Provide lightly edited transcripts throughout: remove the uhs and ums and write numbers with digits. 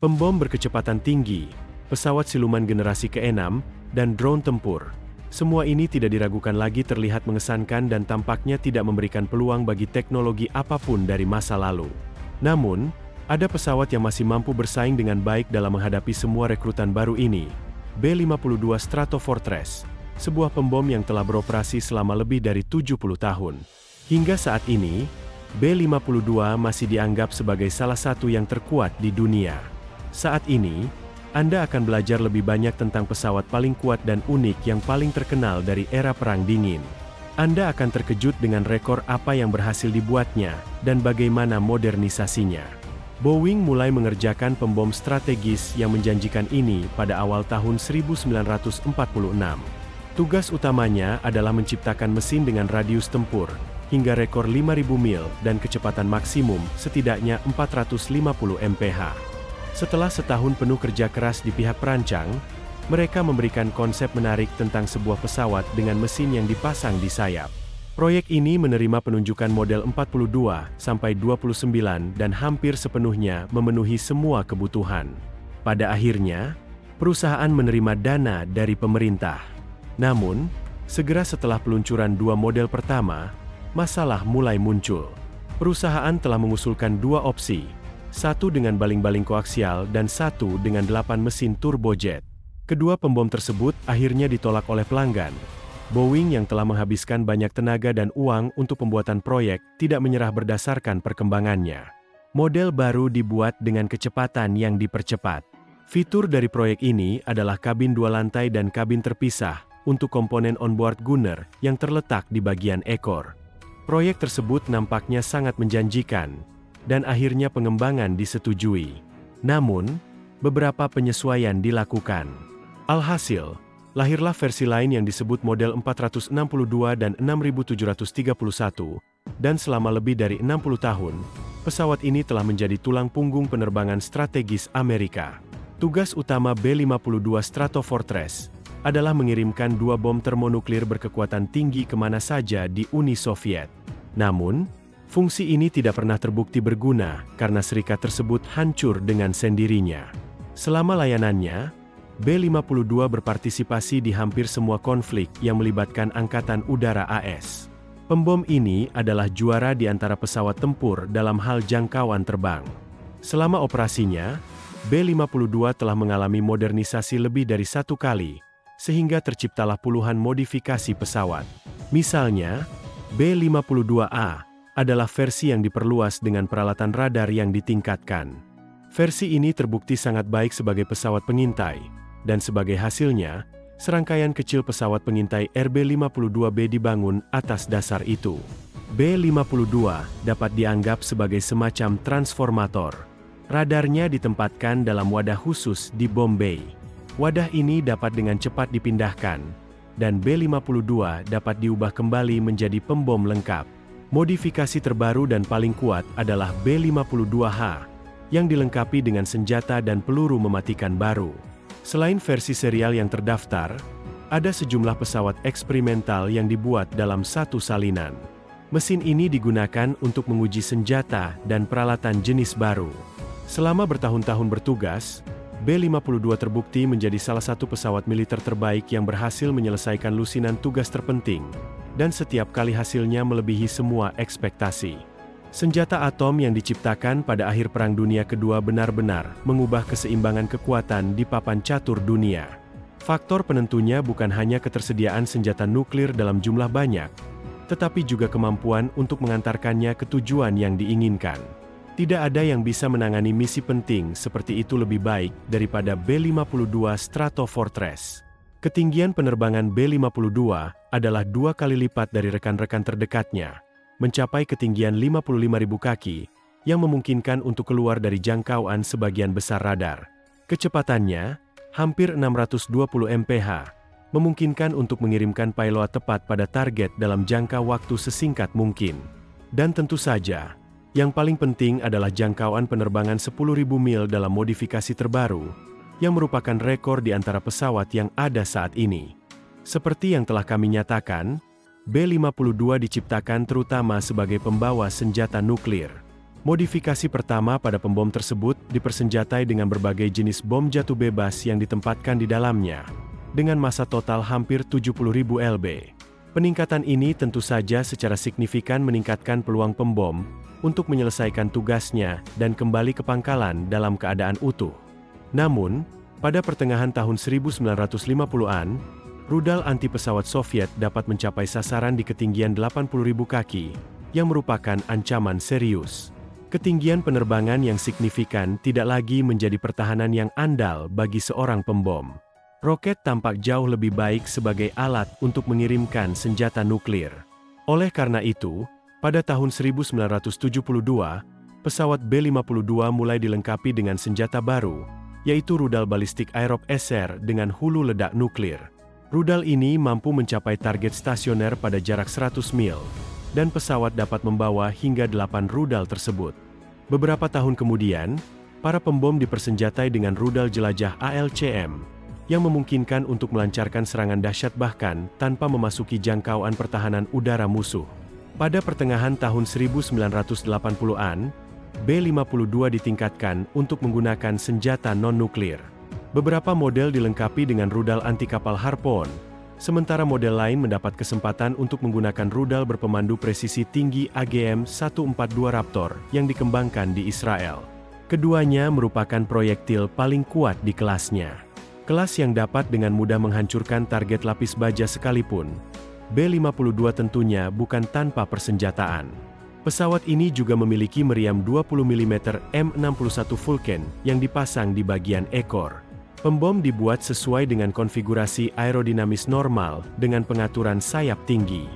Pembom berkecepatan tinggi, pesawat siluman generasi ke-6, dan drone tempur. Semua ini tidak diragukan lagi terlihat mengesankan dan tampaknya tidak memberikan peluang bagi teknologi apapun dari masa lalu. Namun, ada pesawat yang masih mampu bersaing dengan baik dalam menghadapi semua rekrutan baru ini. B-52 Stratofortress, sebuah pembom yang telah beroperasi selama lebih dari 70 tahun. Hingga saat ini, B-52 masih dianggap sebagai salah satu yang terkuat di dunia. Saat ini, Anda akan belajar lebih banyak tentang pesawat paling kuat dan unik yang paling terkenal dari era Perang Dingin. Anda akan terkejut dengan rekor apa yang berhasil dibuatnya, dan bagaimana modernisasinya. Boeing mulai mengerjakan pembom strategis yang menjanjikan ini pada awal tahun 1946. Tugas utamanya adalah menciptakan mesin dengan radius tempur, hingga rekor 5.000 mil dan kecepatan maksimum setidaknya 450 mph. Setelah setahun penuh kerja keras di pihak perancang, mereka memberikan konsep menarik tentang sebuah pesawat dengan mesin yang dipasang di sayap. Proyek ini menerima penunjukan model 42-29 dan hampir sepenuhnya memenuhi semua kebutuhan. Pada akhirnya, perusahaan menerima dana dari pemerintah. Namun, segera setelah peluncuran dua model pertama, masalah mulai muncul. Perusahaan telah mengusulkan dua opsi, satu dengan baling-baling koaksial dan satu dengan 8 mesin turbojet. Kedua pembom tersebut akhirnya ditolak oleh pelanggan. Boeing yang telah menghabiskan banyak tenaga dan uang untuk pembuatan proyek tidak menyerah berdasarkan perkembangannya. Model baru dibuat dengan kecepatan yang dipercepat. Fitur dari proyek ini adalah kabin dua lantai dan kabin terpisah untuk komponen onboard gunner yang terletak di bagian ekor. Proyek tersebut nampaknya sangat menjanjikan, dan akhirnya pengembangan disetujui. Namun, beberapa penyesuaian dilakukan. Alhasil, lahirlah versi lain yang disebut model 462 dan 6731, dan selama lebih dari 60 tahun, pesawat ini telah menjadi tulang punggung penerbangan strategis Amerika. Tugas utama B-52 Stratofortress adalah mengirimkan dua bom termonuklir berkekuatan tinggi kemana saja di Uni Soviet. Namun, fungsi ini tidak pernah terbukti berguna karena serikat tersebut hancur dengan sendirinya. Selama layanannya, B-52 berpartisipasi di hampir semua konflik yang melibatkan Angkatan Udara AS. Pembom ini adalah juara di antara pesawat tempur dalam hal jangkauan terbang. Selama operasinya, B-52 telah mengalami modernisasi lebih dari satu kali, sehingga terciptalah puluhan modifikasi pesawat. Misalnya, B-52A adalah versi yang diperluas dengan peralatan radar yang ditingkatkan. Versi ini terbukti sangat baik sebagai pesawat pengintai, dan sebagai hasilnya, serangkaian kecil pesawat pengintai RB-52B dibangun atas dasar itu. B-52 dapat dianggap sebagai semacam transformator. Radarnya ditempatkan dalam wadah khusus di bom bay. Wadah ini dapat dengan cepat dipindahkan, dan B-52 dapat diubah kembali menjadi pembom lengkap. Modifikasi terbaru dan paling kuat adalah B-52H, yang dilengkapi dengan senjata dan peluru mematikan baru. Selain versi serial yang terdaftar, ada sejumlah pesawat eksperimental yang dibuat dalam satu salinan. Mesin ini digunakan untuk menguji senjata dan peralatan jenis baru. Selama bertahun-tahun bertugas, B-52 terbukti menjadi salah satu pesawat militer terbaik yang berhasil menyelesaikan lusinan tugas terpenting, dan setiap kali hasilnya melebihi semua ekspektasi. Senjata atom yang diciptakan pada akhir Perang Dunia Kedua benar-benar mengubah keseimbangan kekuatan di papan catur dunia. Faktor penentunya bukan hanya ketersediaan senjata nuklir dalam jumlah banyak, tetapi juga kemampuan untuk mengantarkannya ke tujuan yang diinginkan. Tidak ada yang bisa menangani misi penting seperti itu lebih baik daripada B-52 Stratofortress. Ketinggian penerbangan B-52 adalah 2 kali lipat dari rekan-rekan terdekatnya, mencapai ketinggian 55.000 kaki, yang memungkinkan untuk keluar dari jangkauan sebagian besar radar. Kecepatannya, hampir 620 mph, memungkinkan untuk mengirimkan payload tepat pada target dalam jangka waktu sesingkat mungkin. Dan tentu saja, yang paling penting adalah jangkauan penerbangan 10.000 mil dalam modifikasi terbaru, yang merupakan rekor di antara pesawat yang ada saat ini. Seperti yang telah kami nyatakan, B-52 diciptakan terutama sebagai pembawa senjata nuklir. Modifikasi pertama pada pembom tersebut dipersenjatai dengan berbagai jenis bom jatuh bebas yang ditempatkan di dalamnya, dengan massa total hampir 70.000 lb. Peningkatan ini tentu saja secara signifikan meningkatkan peluang pembom untuk menyelesaikan tugasnya dan kembali ke pangkalan dalam keadaan utuh. Namun, pada pertengahan tahun 1950-an, rudal anti pesawat Soviet dapat mencapai sasaran di ketinggian 80.000 kaki, yang merupakan ancaman serius. Ketinggian penerbangan yang signifikan tidak lagi menjadi pertahanan yang andal bagi seorang pembom. Roket tampak jauh lebih baik sebagai alat untuk mengirimkan senjata nuklir. Oleh karena itu, pada tahun 1972, pesawat B-52 mulai dilengkapi dengan senjata baru, yaitu rudal balistik Aerob SR dengan hulu ledak nuklir. Rudal ini mampu mencapai target stasioner pada jarak 100 mil, dan pesawat dapat membawa hingga 8 rudal tersebut. Beberapa tahun kemudian, para pembom dipersenjatai dengan rudal jelajah ALCM, yang memungkinkan untuk melancarkan serangan dahsyat bahkan tanpa memasuki jangkauan pertahanan udara musuh. Pada pertengahan tahun 1980-an, B-52 ditingkatkan untuk menggunakan senjata non-nuklir. Beberapa model dilengkapi dengan rudal anti kapal Harpoon, sementara model lain mendapat kesempatan untuk menggunakan rudal berpemandu presisi tinggi AGM-142 Raptor yang dikembangkan di Israel. Keduanya merupakan proyektil paling kuat di kelasnya. Kelas yang dapat dengan mudah menghancurkan target lapis baja sekalipun. B-52 tentunya bukan tanpa persenjataan. Pesawat ini juga memiliki meriam 20 mm M61 Vulcan yang dipasang di bagian ekor. Pembom dibuat sesuai dengan konfigurasi aerodinamis normal dengan pengaturan sayap tinggi.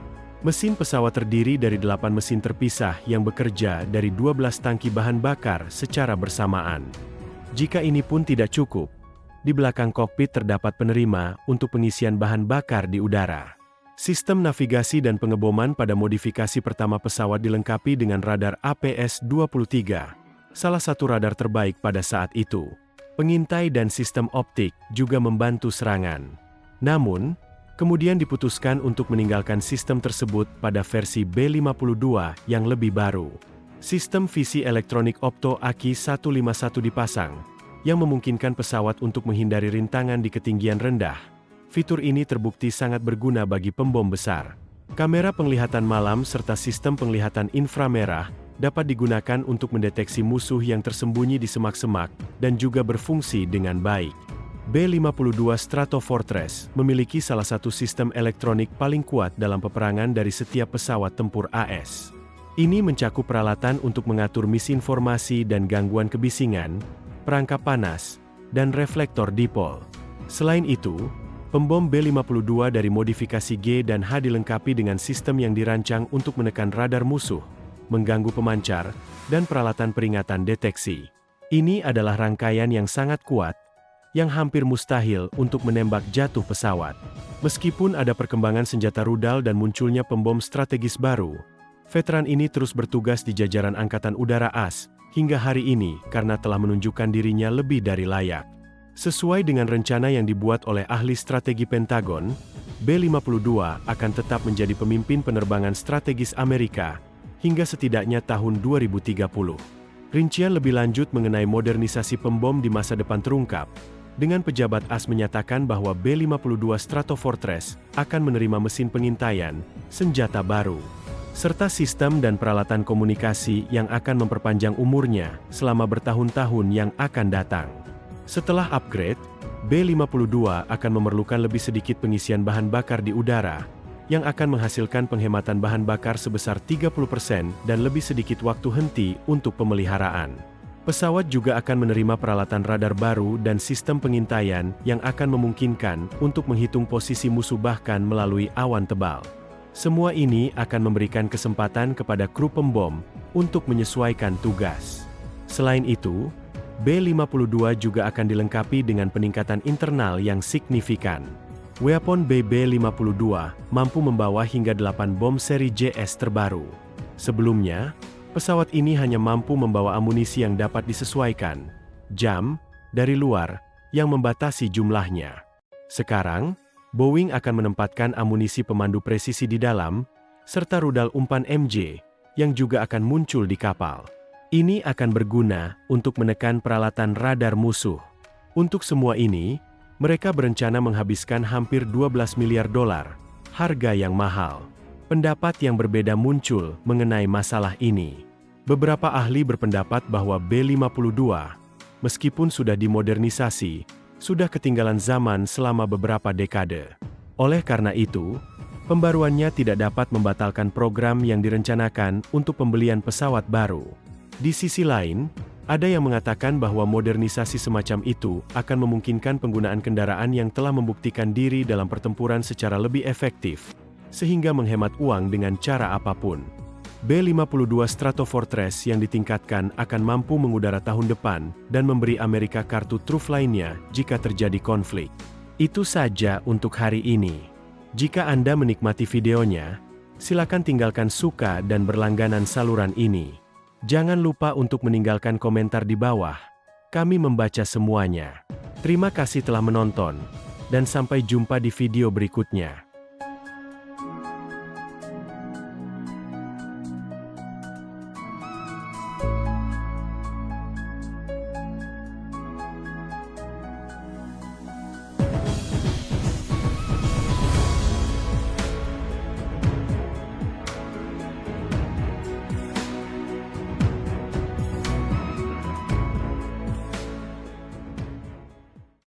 Mesin pesawat terdiri dari 8 mesin terpisah yang bekerja dari 12 tangki bahan bakar secara bersamaan. Jika ini pun tidak cukup, di belakang kokpit terdapat penerima untuk pengisian bahan bakar di udara. Sistem navigasi dan pengeboman pada modifikasi pertama pesawat dilengkapi dengan radar APS-23, salah satu radar terbaik pada saat itu. Pengintai dan sistem optik juga membantu serangan. Namun, kemudian diputuskan untuk meninggalkan sistem tersebut pada versi B-52 yang lebih baru. Sistem visi elektronik Opto Aki-151 dipasang, yang memungkinkan pesawat untuk menghindari rintangan di ketinggian rendah. Fitur ini terbukti sangat berguna bagi pembom besar. Kamera penglihatan malam serta sistem penglihatan inframerah dapat digunakan untuk mendeteksi musuh yang tersembunyi di semak-semak dan juga berfungsi dengan baik. B-52 Stratofortress memiliki salah satu sistem elektronik paling kuat dalam peperangan dari setiap pesawat tempur AS. Ini mencakup peralatan untuk mengatur misinformasi dan gangguan kebisingan, perangkap panas, dan reflektor dipol. Selain itu, pembom B-52 dari modifikasi G dan H dilengkapi dengan sistem yang dirancang untuk menekan radar musuh, mengganggu pemancar, dan peralatan peringatan deteksi. Ini adalah rangkaian yang sangat kuat, yang hampir mustahil untuk menembak jatuh pesawat. Meskipun ada perkembangan senjata rudal dan munculnya pembom strategis baru, veteran ini terus bertugas di jajaran Angkatan Udara AS, hingga hari ini karena telah menunjukkan dirinya lebih dari layak. Sesuai dengan rencana yang dibuat oleh ahli strategi Pentagon, B-52 akan tetap menjadi pemimpin penerbangan strategis Amerika, hingga setidaknya tahun 2030. Rincian lebih lanjut mengenai modernisasi pembom di masa depan terungkap, dengan pejabat AS menyatakan bahwa B-52 Stratofortress akan menerima mesin pengintaian, senjata baru, serta sistem dan peralatan komunikasi yang akan memperpanjang umurnya selama bertahun-tahun yang akan datang. Setelah upgrade, B-52 akan memerlukan lebih sedikit pengisian bahan bakar di udara, yang akan menghasilkan penghematan bahan bakar sebesar 30% dan lebih sedikit waktu henti untuk pemeliharaan. Pesawat juga akan menerima peralatan radar baru dan sistem pengintaian yang akan memungkinkan untuk menghitung posisi musuh bahkan melalui awan tebal. Semua ini akan memberikan kesempatan kepada kru pembom untuk menyesuaikan tugas. Selain itu, B-52 juga akan dilengkapi dengan peningkatan internal yang signifikan. Weapon BB-52 mampu membawa hingga 8 bom seri JS terbaru. Sebelumnya, pesawat ini hanya mampu membawa amunisi yang dapat disesuaikan, jam, dari luar, yang membatasi jumlahnya. Sekarang, Boeing akan menempatkan amunisi pemandu presisi di dalam, serta rudal umpan MJ, yang juga akan muncul di kapal. Ini akan berguna untuk menekan peralatan radar musuh. Untuk semua ini, mereka berencana menghabiskan hampir 12 miliar dolar, harga yang mahal. Pendapat yang berbeda muncul mengenai masalah ini. Beberapa ahli berpendapat bahwa B-52, meskipun sudah dimodernisasi, sudah ketinggalan zaman selama beberapa dekade. Oleh karena itu, pembaruannya tidak dapat membatalkan program yang direncanakan untuk pembelian pesawat baru. Di sisi lain, ada yang mengatakan bahwa modernisasi semacam itu akan memungkinkan penggunaan kendaraan yang telah membuktikan diri dalam pertempuran secara lebih efektif, sehingga menghemat uang dengan cara apapun. B-52 Stratofortress yang ditingkatkan akan mampu mengudara tahun depan dan memberi Amerika kartu truf lainnya jika terjadi konflik. Itu saja untuk hari ini. Jika Anda menikmati videonya, silakan tinggalkan suka dan berlangganan saluran ini. Jangan lupa untuk meninggalkan komentar di bawah. Kami membaca semuanya. Terima kasih telah menonton, dan sampai jumpa di video berikutnya.